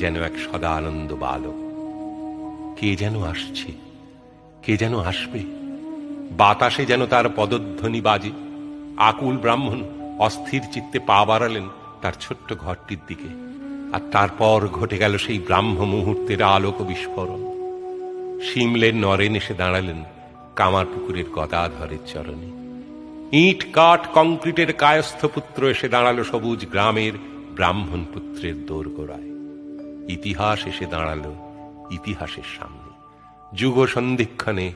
যেন এক সদানন্দ বালক। কে যেন আসছে, কে যেন আসবে, বাতাসে যেন তার পদধ্বনি বাজে। আকুল ব্রাহ্মণ অস্থির চিত্তে পা বাড়ালেন তার ছোট্ট ঘরটির দিকে, আর তারপর ঘটে গেল সেই ব্রাহ্ম মুহূর্তের আলোক বিস্ফোরণ। শিমলের নরেন এসে দাঁড়ালেন কামারপুকুরের গদাধরের চরণে। ইট কাঠ কংক্রিটের কায়স্থ পুত্র এসে দাঁড়ালো সবুজ গ্রামের ব্রাহ্মণ পুত্রের দোরগোড়ায়। ইতিহাস এসে দাঁড়ালো ইতিহাসের সামনে। যুগ সন্ধিক্ষণে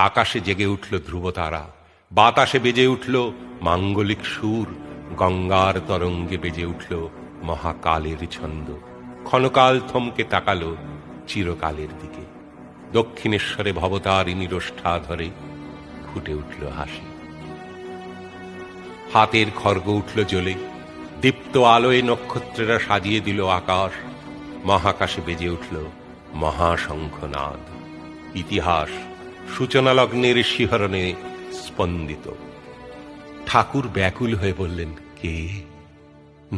আকাশে জেগে উঠল ধ্রুবতারা, বাতাসে বেজে উঠল মাঙ্গলিক সুর, গঙ্গার তরঙ্গে বেজে উঠল মহাকালের ছন্দ। ক্ষণকাল থমকে তাকালো চিরকালের দিকে। দক্ষিণেশ্বরে ভবতারিণীর ওষ্ঠা ধরে ফুটে উঠল হাসি। হাতের খড়গ উঠল জ্বলে, দীপ্ত আলোয় নক্ষত্রেরা সাজিয়ে দিল আকাশ। মহাকাশে বেজে উঠল মহাশঙ্খনাদ। ইতিহাস সূচনা লগ্নের শিহরণে স্পন্দিত। ঠাকুর ব্যাকুল হয়ে বললেন, কে?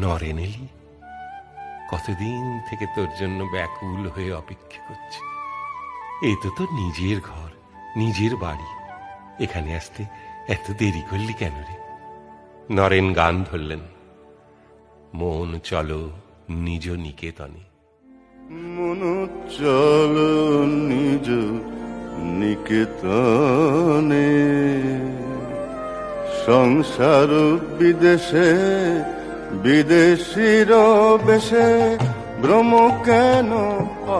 নরেন এলি? কতদিন থেকে তোর জন্য ব্যাকুল হয়ে অপেক্ষা করছে। এই তো তোর নিজের ঘর, নিজের বাড়ি, এখানে আসতে এত দেরি করলি কেন রে? নরেন গান ধরলেন, মন চলো নিজ নিকেতনে। মন চলো নিজ নিকেতনে, সংসার বিদেশে বিদেশির বেশে, ভ্রম কেন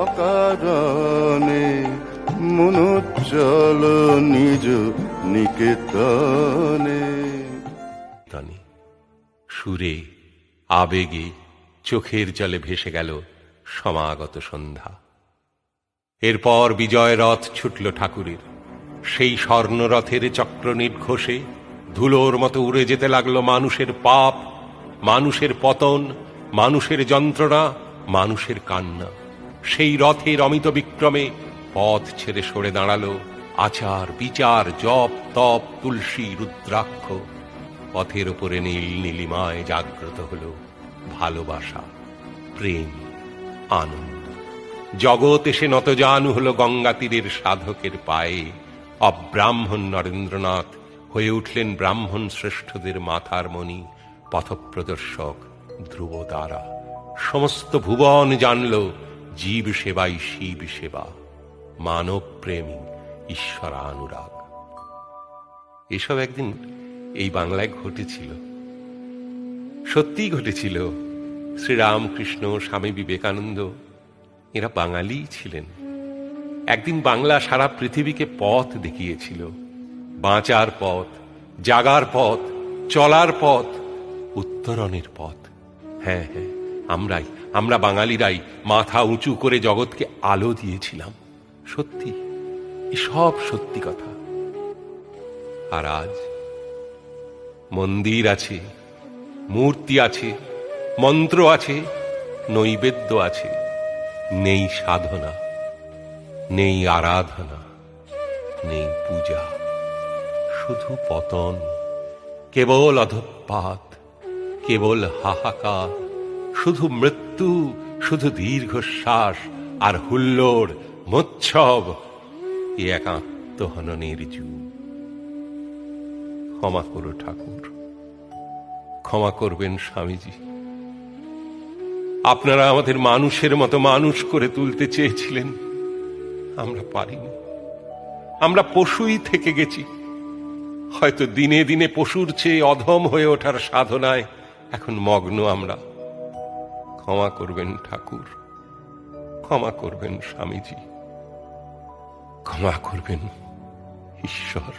অকারণে। মন চলো নিজ নিকেতনে। সুরে আবেগে চোখের জলে ভেসে গেল সমাগত সন্ধ্যা। এরপর বিজয় রথ ছুটল ঠাকুরের। সেই স্বর্ণরথের চক্র নির্ঘোষে ধুলোর মতো উড়ে যেতে লাগলো মানুষের পাপ, মানুষের পতন, মানুষের যন্ত্রণা, মানুষের কান্না। সেই রথের অমিত বিক্রমে পথ ছেড়ে সরে দাঁড়ালো আচার বিচার জপ তপ তুলসী রুদ্রাক্ষ। পথের ওপরে নীল নীলিমায় জাগ্রত হল ভালোবাসা, প্রেম, আনন্দ। জগৎ এসে নতজানু হল গঙ্গা তীরের সাধকের পায়ে। অব্রাহ্মণ নরেন্দ্রনাথ হয়ে উঠলেন ব্রাহ্মণ শ্রেষ্ঠদের মাথার মণি, পথপ্রদর্শক ধ্রুবতারা। সমস্ত ভুবন জানল জীব সেবাই শিব সেবা, মানব প্রেমী ঈশ্বরানুরাগ। এসব একদিন এই বাংলায় ঘটেছিল, সত্যিই ঘটেছিল। শ্রীরামকৃষ্ণ, স্বামী বিবেকানন্দ এরা বাঙালিই ছিলেন। একদিন বাংলা সারা পৃথিবীকে পথ দেখিয়েছিল, বাঁচার পথ, জাগার পথ, চলার পথ, উত্তরণের পথ। হ্যাঁ হ্যাঁ, আমরা বাঙালিরাই মাথা উঁচু করে জগৎকে আলো দিয়েছিলাম। সত্যি, এসব সত্যি কথা। আর আজ মন্দির আছে, মূর্তি আছে, মন্ত্র আছে, নৈবেদ্য আছে, নেই সাধনা, নেই আরাধনা, নেই পূজা, শুধু পতন, কেবল অধঃপাত, কেবল হাহাকার, শুধু মৃত্যু, শুধু দীর্ঘশ্বাস আর হুল্লোড়, মোচ্ছব। এ এক আত্মহননের যুগ। ক্ষমা করো ঠাকুর, ক্ষমা করবেন স্বামীজি। আপনারা আমাদের মানুষের মতো মানুষ করে তুলতে চেয়েছিলেন, আমরা পারিনি। আমরা পশুই থেকে গেছি। হয়তো দিনে দিনে পশুর চেয়ে অধম হয়ে ওঠার সাধনায় এখন মগ্ন আমরা। ক্ষমা করবেন ঠাকুর, ক্ষমা করবেন স্বামীজি, ক্ষমা করবেন ঈশ্বর।